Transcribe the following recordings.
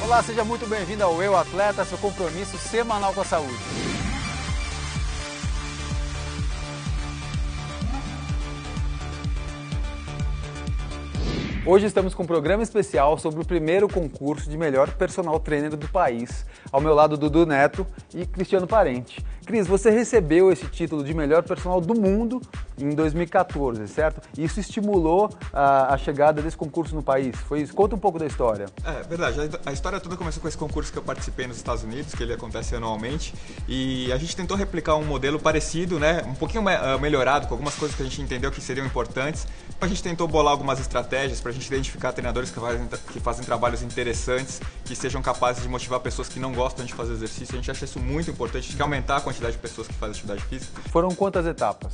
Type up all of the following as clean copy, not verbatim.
Olá, seja muito bem-vindo ao Eu Atleta, seu compromisso semanal com a saúde. Hoje estamos com um programa especial sobre o primeiro concurso de melhor personal trainer do país. Ao meu lado, Dudu Neto e Cristiano Parente. Cris, você recebeu esse título de melhor personal do mundo em 2014, certo? Isso estimulou a chegada desse concurso no país. Foi isso? Conta um pouco da história. É verdade, a história toda começou com esse concurso que eu participei nos Estados Unidos, que ele acontece anualmente, e a gente tentou replicar um modelo parecido, né? Um pouquinho melhorado, com algumas coisas que a gente entendeu que seriam importantes. A gente tentou bolar algumas estratégias para a gente identificar treinadores que fazem trabalhos interessantes, que sejam capazes de motivar pessoas que não gostam de fazer exercício. A gente acha isso muito importante, a gente quer aumentar a quantidade de pessoas que fazem atividade física. Foram quantas etapas?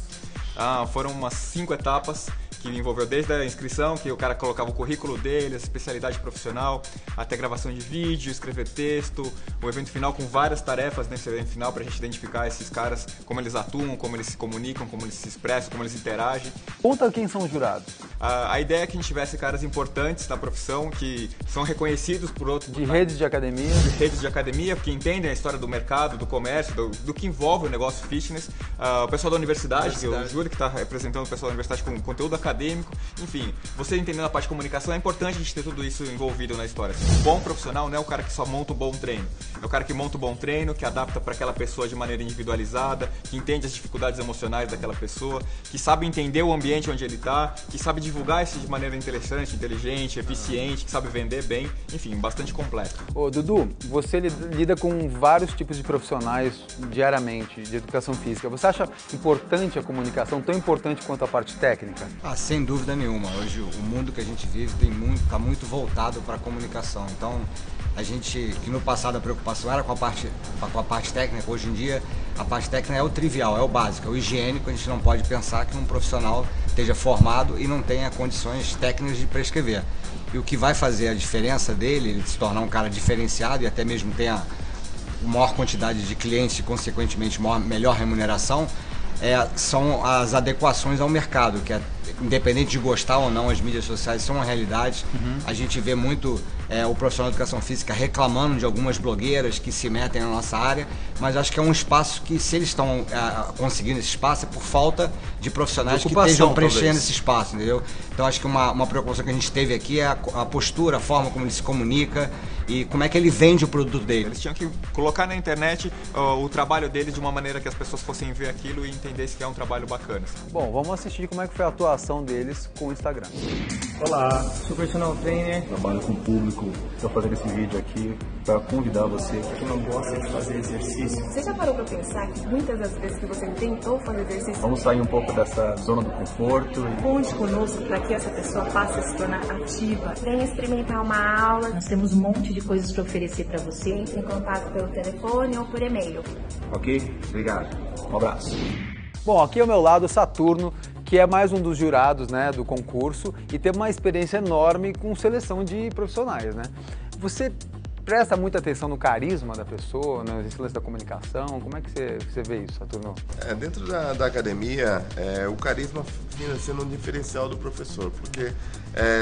Foram umas 5 etapas, que envolveu desde a inscrição, que o cara colocava o currículo dele, a especialidade profissional, até gravação de vídeo, escrever texto, o evento final com várias tarefas nesse evento final para a gente identificar esses caras, como eles atuam, como eles se comunicam, como eles se expressam, como eles interagem. Conta quem são os jurados. A ideia é que a gente tivesse caras importantes na profissão, que são reconhecidos por outros... De redes de academia. De redes de academia, que entendem a história do mercado, do comércio, do que envolve o negócio fitness. O pessoal da universidade, que é o Júlio, que está representando o pessoal da universidade com conteúdo acadêmico. Enfim, você entendendo a parte de comunicação, é importante a gente ter tudo isso envolvido na história. Um bom profissional não é o cara que só monta um bom treino. É o cara que monta um bom treino, que adapta para aquela pessoa de maneira individualizada, que entende as dificuldades emocionais daquela pessoa, que sabe entender o ambiente onde ele está, que sabe divulgar isso de maneira interessante, inteligente, eficiente, que sabe vender bem. Enfim, bastante completo. Ô, Dudu, você lida com vários tipos de profissionais diariamente de educação física. Você acha importante a comunicação, tão importante quanto a parte técnica? Sem dúvida nenhuma. Hoje o mundo que a gente vive está muito voltado para a comunicação. Então, que no passado a preocupação era com a parte técnica, hoje em dia a parte técnica é o trivial, é o básico, é o higiênico. A gente não pode pensar que um profissional esteja formado e não tenha condições técnicas de prescrever. E o que vai fazer a diferença dele, ele se tornar um cara diferenciado e até mesmo tenha maior quantidade de clientes e, consequentemente, melhor remuneração, são as adequações ao mercado, que independente de gostar ou não, as mídias sociais são uma realidade. A gente vê muito o profissional de educação física reclamando de algumas blogueiras que se metem na nossa área, mas acho que é um espaço que, se eles estão conseguindo esse espaço, é por falta de profissionais que estejam preenchendo esse espaço, entendeu? Então acho que uma preocupação que a gente teve aqui é a postura, a forma como ele se comunica e como é que ele vende o produto dele. Eles tinham que colocar na internet o trabalho deles de uma maneira que as pessoas fossem ver aquilo e entendessem que é um trabalho bacana. Bom, vamos assistir como é que foi a atuação deles com o Instagram. Olá, sou personal trainer, trabalho com o público. Estou fazendo esse vídeo aqui para convidar você que não gosta de fazer exercício. Você já parou para pensar que muitas das vezes que você tentou fazer exercício... Vamos sair um pouco dessa zona do conforto. Conte conosco para que essa pessoa passe a se tornar ativa. Venha experimentar uma aula. Nós temos um monte de coisas para oferecer para você. Entre em contato pelo telefone ou por e-mail. Ok? Obrigado. Um abraço. Bom, aqui ao meu lado, Saturno, que é mais um dos jurados, né, do concurso e tem uma experiência enorme com seleção de profissionais, né? Você presta muita atenção no carisma da pessoa, na excelência da comunicação? Como é que você vê isso, Saturno? Dentro da academia, o carisma fica sendo um diferencial do professor, porque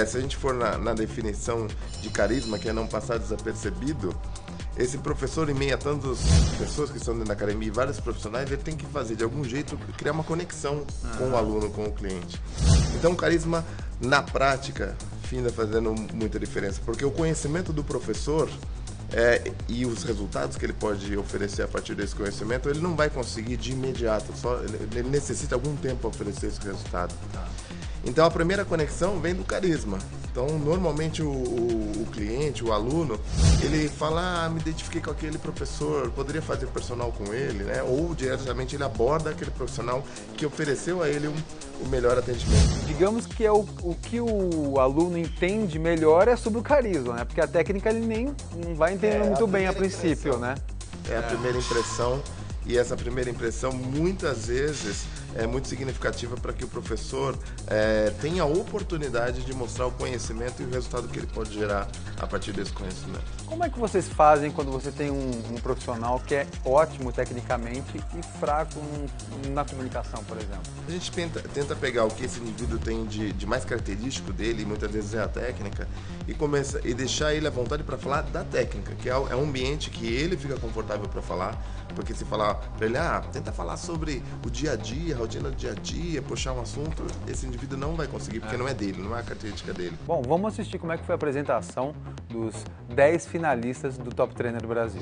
se a gente for na definição de carisma, que é não passar desapercebido, esse professor, em meio a tantas pessoas que estão dentro da academia e vários profissionais, ele tem que fazer, de algum jeito, criar uma conexão com o aluno, com o cliente. Então, o carisma, na prática, finda fazendo muita diferença, porque o conhecimento do professor e os resultados que ele pode oferecer a partir desse conhecimento, ele não vai conseguir de imediato, ele necessita algum tempo para oferecer esse resultado. Então, a primeira conexão vem do carisma. Então, normalmente o cliente, o aluno, ele fala, me identifiquei com aquele professor, poderia fazer personal com ele, né? Ou diretamente ele aborda aquele profissional que ofereceu a ele o melhor atendimento. Digamos que o que o aluno entende melhor é sobre o carisma, né? Porque a técnica ele nem não vai entender muito bem a princípio, né? É a primeira impressão, e essa primeira impressão muitas vezes muito significativa para que o professor tenha a oportunidade de mostrar o conhecimento e o resultado que ele pode gerar a partir desse conhecimento. Como é que vocês fazem quando você tem um profissional que é ótimo tecnicamente e fraco na comunicação, por exemplo? A gente tenta pegar o que esse indivíduo tem de mais característico dele, e muitas vezes é a técnica, e deixar ele à vontade para falar da técnica, que é um ambiente que ele fica confortável para falar, porque se falar para ele, tenta falar sobre o dia a dia, a rotina do dia a dia, puxar um assunto, esse indivíduo não vai conseguir, porque não é dele, não é a característica dele. Bom, vamos assistir como é que foi a apresentação dos 10 finalistas do Top Trainer Brasil.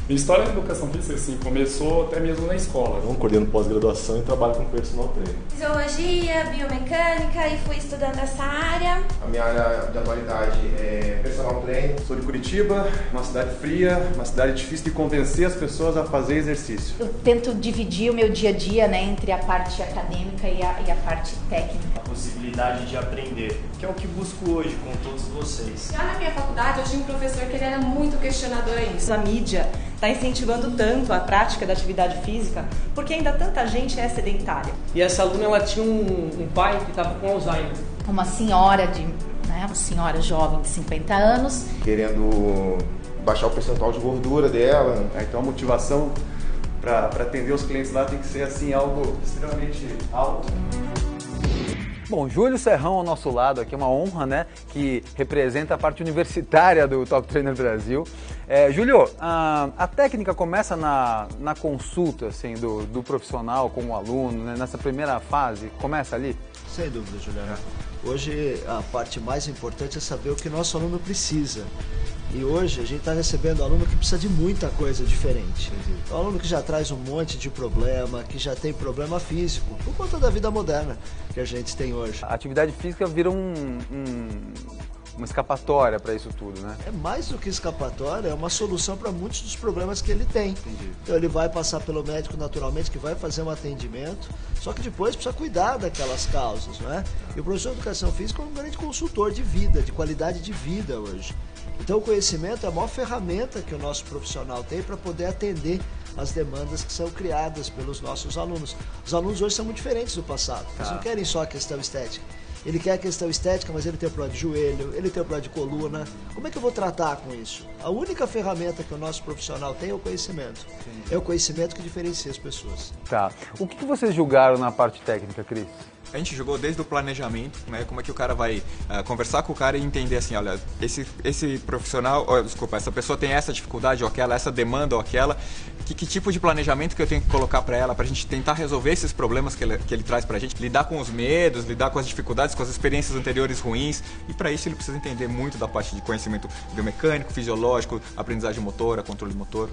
Minha história de educação física assim, começou até mesmo na escola. Eu coordeno pós-graduação e trabalho com personal trainer. Fisiologia, biomecânica e fui estudando essa área. A minha área de atualidade é personal trainer. Sou de Curitiba, uma cidade fria, uma cidade difícil de convencer as pessoas a fazer exercício. Eu tento dividir o meu dia a dia, né, entre a parte acadêmica e a parte técnica. A possibilidade de aprender, que é o que busco hoje com todos vocês. Já na minha faculdade eu tinha um professor que ele era muito questionador a isso. A mídia está incentivando tanto a prática da atividade física, porque ainda tanta gente é sedentária. E essa aluna, ela tinha um pai que estava com Alzheimer. Uma senhora uma senhora jovem de 50 anos. Querendo baixar o percentual de gordura dela, então a motivação para atender os clientes lá tem que ser assim, algo extremamente alto. Bom, Júlio Serrão ao nosso lado aqui, é uma honra, né, que representa a parte universitária do Top Trainer Brasil. Júlio, a técnica começa na consulta, assim, do profissional com o aluno, né, nessa primeira fase, começa ali? Sem dúvida, Juliana. Hoje a parte mais importante é saber o que nosso aluno precisa. E hoje a gente está recebendo aluno que precisa de muita coisa diferente. É um aluno que já traz um monte de problema, que já tem problema físico, por conta da vida moderna que a gente tem hoje. A atividade física vira uma escapatória para isso tudo, né? É mais do que escapatória, é uma solução para muitos dos problemas que ele tem. Entendi. Então ele vai passar pelo médico naturalmente, que vai fazer um atendimento, só que depois precisa cuidar daquelas causas, não é? E o professor de educação física é um grande consultor de vida, de qualidade de vida hoje. Então o conhecimento é a maior ferramenta que o nosso profissional tem para poder atender as demandas que são criadas pelos nossos alunos. Os alunos hoje são muito diferentes do passado, eles não querem só a questão estética. Ele quer a questão estética, mas ele tem o problema de joelho, ele tem o problema de coluna. Como é que eu vou tratar com isso? A única ferramenta que o nosso profissional tem é o conhecimento. Entendi. É o conhecimento que diferencia as pessoas. Tá. O que vocês julgaram na parte técnica, Cris? A gente jogou desde o planejamento, né, como é que o cara vai conversar com o cara e entender assim, olha, esse profissional, essa pessoa tem essa dificuldade ou aquela, essa demanda ou aquela, que tipo de planejamento que eu tenho que colocar para ela, pra gente tentar resolver esses problemas que ele traz pra gente, lidar com os medos, lidar com as dificuldades, com as experiências anteriores ruins, e para isso ele precisa entender muito da parte de conhecimento biomecânico, fisiológico, aprendizagem motora, controle motor.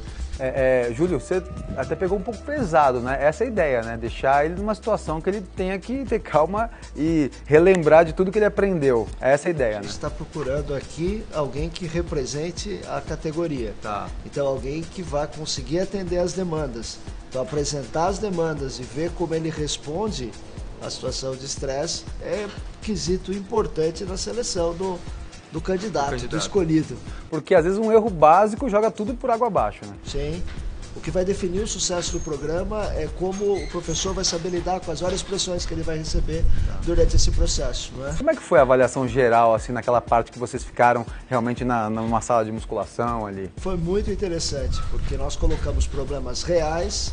Júlio, você até pegou um pouco pesado, né? Essa é a ideia, né? Deixar ele numa situação que ele tenha que ter calma e relembrar de tudo que ele aprendeu. Essa é a ideia, né? A gente está procurando aqui alguém que represente a categoria. Tá. Então alguém que vai conseguir atender as demandas. Então apresentar as demandas e ver como ele responde à situação de estresse é quesito importante na seleção do candidato, do escolhido. Porque às vezes um erro básico joga tudo por água abaixo, né? Sim. O que vai definir o sucesso do programa é como o professor vai saber lidar com as várias pressões que ele vai receber durante esse processo, não é? Como é que foi a avaliação geral, assim, naquela parte que vocês ficaram realmente numa sala de musculação ali? Foi muito interessante, porque nós colocamos problemas reais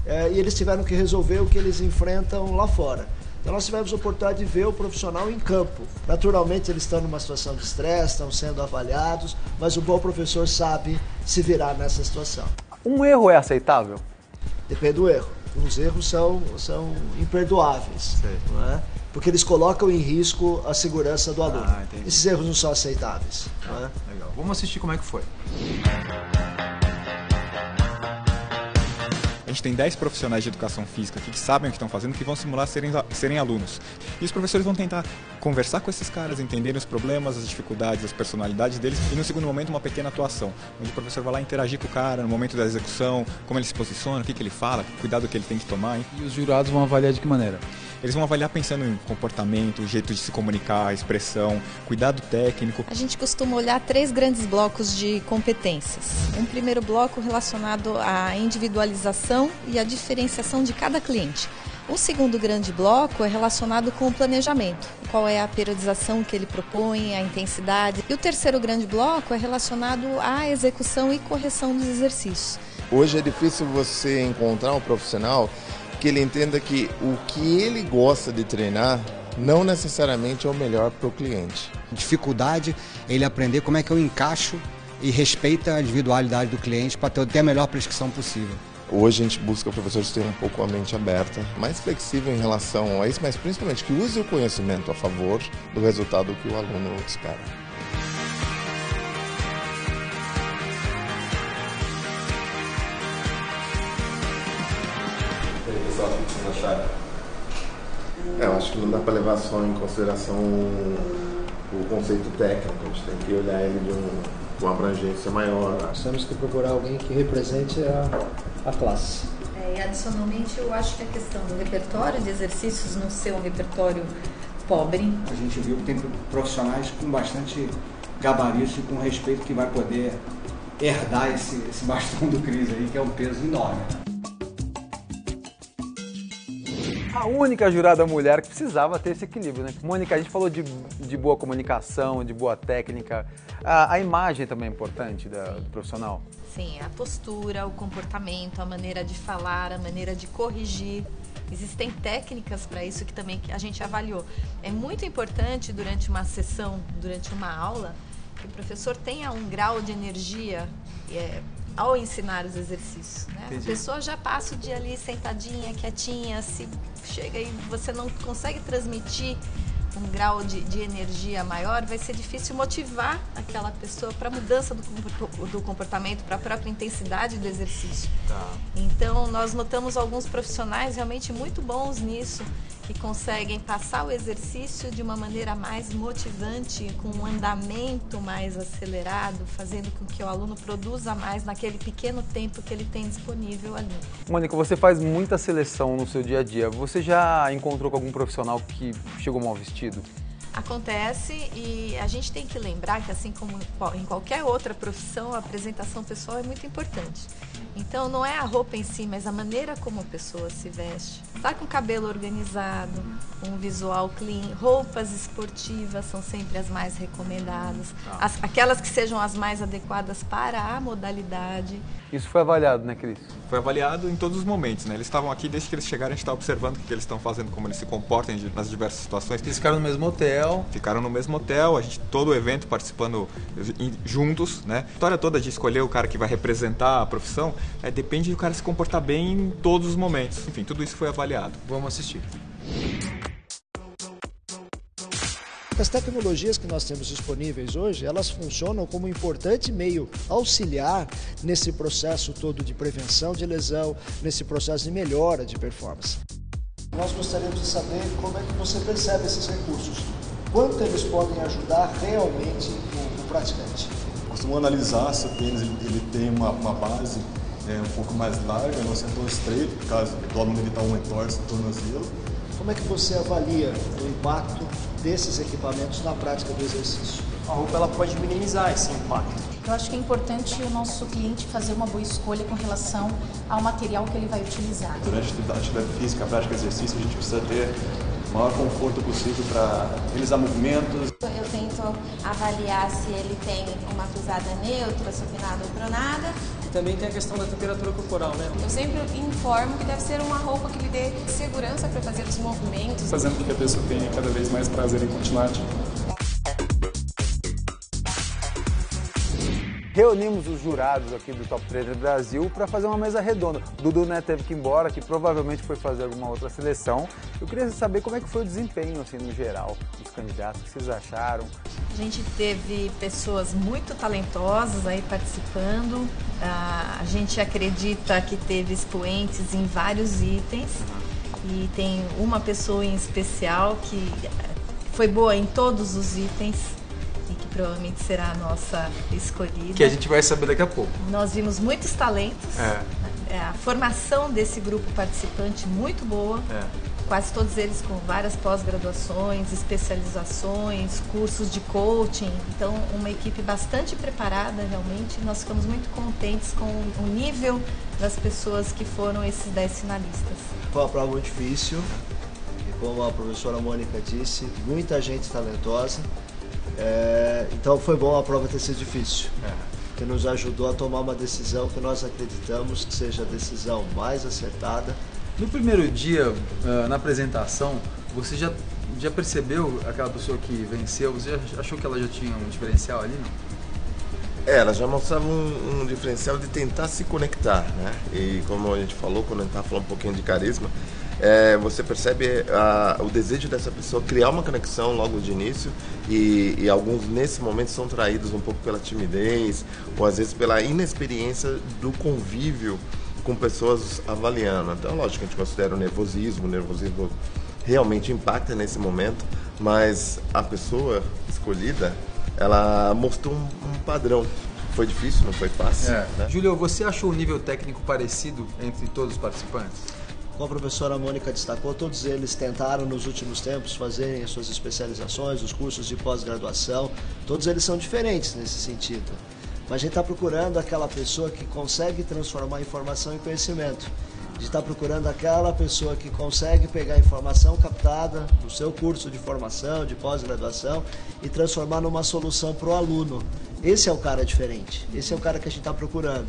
e eles tiveram que resolver o que eles enfrentam lá fora. Então nós tivemos a oportunidade de ver o profissional em campo. Naturalmente eles estão numa situação de estresse, estão sendo avaliados, mas o bom professor sabe se virar nessa situação. Um erro é aceitável? Depende do erro. Os erros são imperdoáveis, não é? Porque eles colocam em risco a segurança do aluno. Esses erros não são aceitáveis. Não é? Legal. Vamos assistir como é que foi. A gente tem 10 profissionais de educação física aqui que sabem o que estão fazendo, que vão simular serem alunos. E os professores vão tentar conversar com esses caras, entender os problemas, as dificuldades, as personalidades deles, e no segundo momento uma pequena atuação, onde o professor vai lá interagir com o cara no momento da execução, como ele se posiciona, o que ele fala, que cuidado que ele tem que tomar. Hein? E os jurados vão avaliar de que maneira? Eles vão avaliar pensando em comportamento, jeito de se comunicar, expressão, cuidado técnico. A gente costuma olhar 3 grandes blocos de competências. Um primeiro bloco relacionado à individualização e à diferenciação de cada cliente. O segundo grande bloco é relacionado com o planejamento, qual é a periodização que ele propõe, a intensidade. E o terceiro grande bloco é relacionado à execução e correção dos exercícios. Hoje é difícil você encontrar um profissional que ele entenda que o que ele gosta de treinar não necessariamente é o melhor para o cliente. Dificuldade é ele aprender como é que eu encaixo e respeita a individualidade do cliente para ter a melhor prescrição possível. Hoje a gente busca professores que tenham um pouco a mente aberta, mais flexível em relação a isso, mas principalmente que use o conhecimento a favor do resultado que o aluno espera. E aí, pessoal, o que vocês acharam? Eu acho que não dá para levar só em consideração o conceito técnico, a gente tem que olhar ele com uma abrangência maior. Nós temos que procurar alguém que represente a classe. E adicionalmente eu acho que a questão do repertório de exercícios não ser um repertório pobre. A gente viu que tem profissionais com bastante gabarito e com respeito que vai poder herdar esse bastão do Cris aí, que é um peso enorme. A única jurada mulher que precisava ter esse equilíbrio, né? Mônica, a gente falou de boa comunicação, de boa técnica. A imagem também é importante do profissional? Sim, a postura, o comportamento, a maneira de falar, a maneira de corrigir. Existem técnicas para isso que também a gente avaliou. É muito importante durante uma sessão, durante uma aula, que o professor tenha um grau de energia ao ensinar os exercícios, né? A pessoa já passa o dia ali sentadinha, quietinha, se chega e você não consegue transmitir um grau de energia maior, vai ser difícil motivar aquela pessoa para a mudança do comportamento, para a própria intensidade do exercício. Então, nós notamos alguns profissionais realmente muito bons nisso, que conseguem passar o exercício de uma maneira mais motivante, com um andamento mais acelerado, fazendo com que o aluno produza mais naquele pequeno tempo que ele tem disponível ali. Mônica, você faz muita seleção no seu dia a dia. Você já encontrou com algum profissional que chegou mal vestido? Acontece, e a gente tem que lembrar que, assim como em qualquer outra profissão, a apresentação pessoal é muito importante. Então, não é a roupa em si, mas a maneira como a pessoa se veste. Tá com o cabelo organizado, um visual clean, roupas esportivas são sempre as mais recomendadas. Aquelas que sejam as mais adequadas para a modalidade. Isso foi avaliado, né, Cris? Foi avaliado em todos os momentos, né? Eles estavam aqui, desde que eles chegaram, a gente está observando o que eles estão fazendo, como eles se comportam nas diversas situações. Eles ficaram no mesmo hotel. Ficaram no mesmo hotel, a gente, todo o evento participando juntos, né? A história toda de escolher o cara que vai representar a profissão, depende do cara se comportar bem em todos os momentos. Enfim, tudo isso foi avaliado. Vamos assistir. As tecnologias que nós temos disponíveis hoje, elas funcionam como um importante meio auxiliar nesse processo todo de prevenção de lesão, nesse processo de melhora de performance. Nós gostaríamos de saber como é que você percebe esses recursos, quanto eles podem ajudar realmente o praticante. Costumo analisar se o tênis ele tem uma base um pouco mais larga, não ser tão estreito, por causa do aluno ele está um entorse no tornozelo. Como é que você avalia o impacto desses equipamentos na prática do exercício? A roupa ela pode minimizar esse impacto. Eu acho que é importante o nosso cliente fazer uma boa escolha com relação ao material que ele vai utilizar. Durante a atividade física, a prática de exercício, a gente precisa ter o maior conforto possível para realizar movimentos. Eu tento avaliar se ele tem uma cruzada neutra, supinada ou pronada. Também tem a questão da temperatura corporal, né? Eu sempre informo que deve ser uma roupa que lhe dê segurança para fazer os movimentos. Fazendo com que a pessoa tenha cada vez mais prazer em continuar ativo. Reunimos os jurados aqui do Top Trainer Brasil para fazer uma mesa redonda. Dudu Neto teve que ir embora, que provavelmente foi fazer alguma outra seleção. Eu queria saber como é que foi o desempenho, assim, no geral, dos candidatos, o que vocês acharam. A gente teve pessoas muito talentosas aí participando. A gente acredita que teve expoentes em vários itens. E tem uma pessoa em especial que foi boa em todos os itens. Que provavelmente será a nossa escolhida. Que a gente vai saber daqui a pouco. Nós vimos muitos talentos. A formação desse grupo participante muito boa. quase todos eles com várias pós-graduações, especializações, cursos de coaching. Então, uma equipe bastante preparada, realmente. Nós ficamos muito contentes com o nível das pessoas que foram esses 10 finalistas. Foi uma prova muito difícil, e como a professora Mônica disse, muita gente talentosa. Então foi bom a prova ter sido difícil, que nos ajudou a tomar uma decisão que nós acreditamos que seja a decisão mais acertada. No primeiro dia, na apresentação, você já percebeu aquela pessoa que venceu? Você já achou que ela já tinha um diferencial ali, não? Ela já mostrava um diferencial de tentar se conectar, né? E como a gente falou, quando a gente estava falando um pouquinho de carisma, você percebe o desejo dessa pessoa criar uma conexão logo de início e alguns nesse momento são traídos um pouco pela timidez ou às vezes pela inexperiência do convívio com pessoas avaliando. Então, lógico que a gente considera o nervosismo realmente impacta nesse momento, mas a pessoa escolhida, ela mostrou um padrão. Foi difícil, não foi fácil. Né? Júlio, você achou o nível técnico parecido entre todos os participantes? Como a professora Mônica destacou, todos eles tentaram nos últimos tempos fazerem as suas especializações, os cursos de pós-graduação. Todos eles são diferentes nesse sentido. Mas a gente está procurando aquela pessoa que consegue transformar informação em conhecimento. A gente está procurando aquela pessoa que consegue pegar a informação captada no seu curso de formação, de pós-graduação e transformar numa solução para o aluno. Esse é o cara diferente, esse é o cara que a gente está procurando.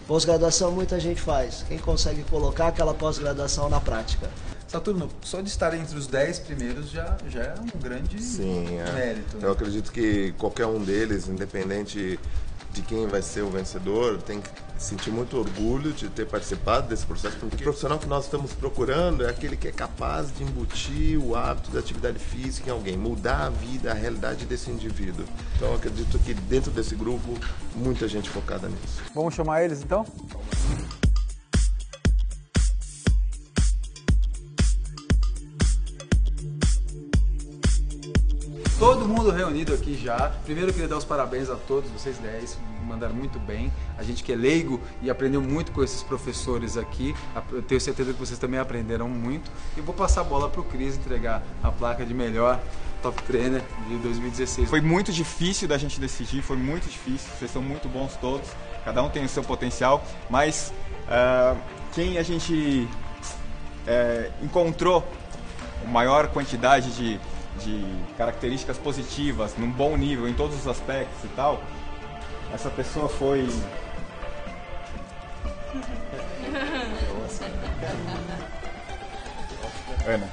Pós-graduação muita gente faz, quem consegue colocar aquela pós-graduação na prática. Saturno, só de estar entre os 10 primeiros já é um grande mérito. Né? Eu acredito que qualquer um deles, independente de quem vai ser o vencedor, tem que sentir muito orgulho de ter participado desse processo, porque o profissional que nós estamos procurando é aquele que é capaz de embutir o hábito da atividade física em alguém, mudar a vida, a realidade desse indivíduo. Então eu acredito que dentro desse grupo, muita gente focada nisso. Vamos chamar eles então? Todo mundo reunido aqui já. Primeiro eu queria dar os parabéns a todos, vocês 10, mandaram muito bem. A gente que é leigo e aprendeu muito com esses professores aqui. Eu tenho certeza que vocês também aprenderam muito. E vou passar a bola para o Cris entregar a placa de melhor top trainer de 2016. Foi muito difícil da gente decidir, foi muito difícil. Vocês são muito bons todos, cada um tem o seu potencial. Mas quem a gente encontrou a maior quantidade de características positivas, num bom nível, em todos os aspectos e tal, essa pessoa foi... Ana.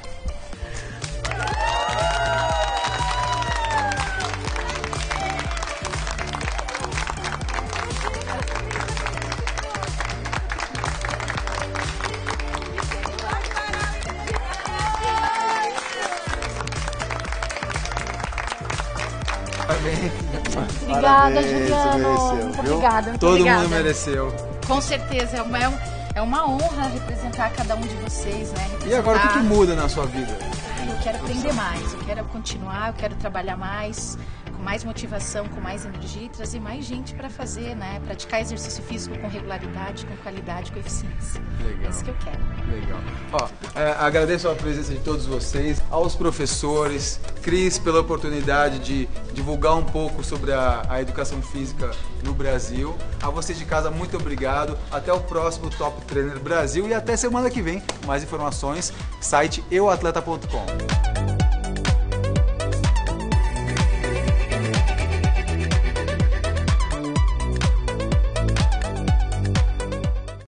Obrigada, Juliano. Muito obrigada, muito Todo obrigada. mundo mereceu. Com certeza, é uma honra representar cada um de vocês, né? E agora o que muda na sua vida? Eu quero aprender mais, eu quero continuar, eu quero trabalhar mais, com mais motivação, com mais energia e trazer mais gente para fazer, né? Praticar exercício físico com regularidade, com qualidade, com eficiência. Legal. É isso que eu quero. Legal. Ó, agradeço a presença de todos vocês, aos professores, Cris pela oportunidade de divulgar um pouco sobre a educação física no Brasil. A vocês de casa, muito obrigado. Até o próximo Top Trainer Brasil e até semana que vem. Mais informações, site euatleta.com.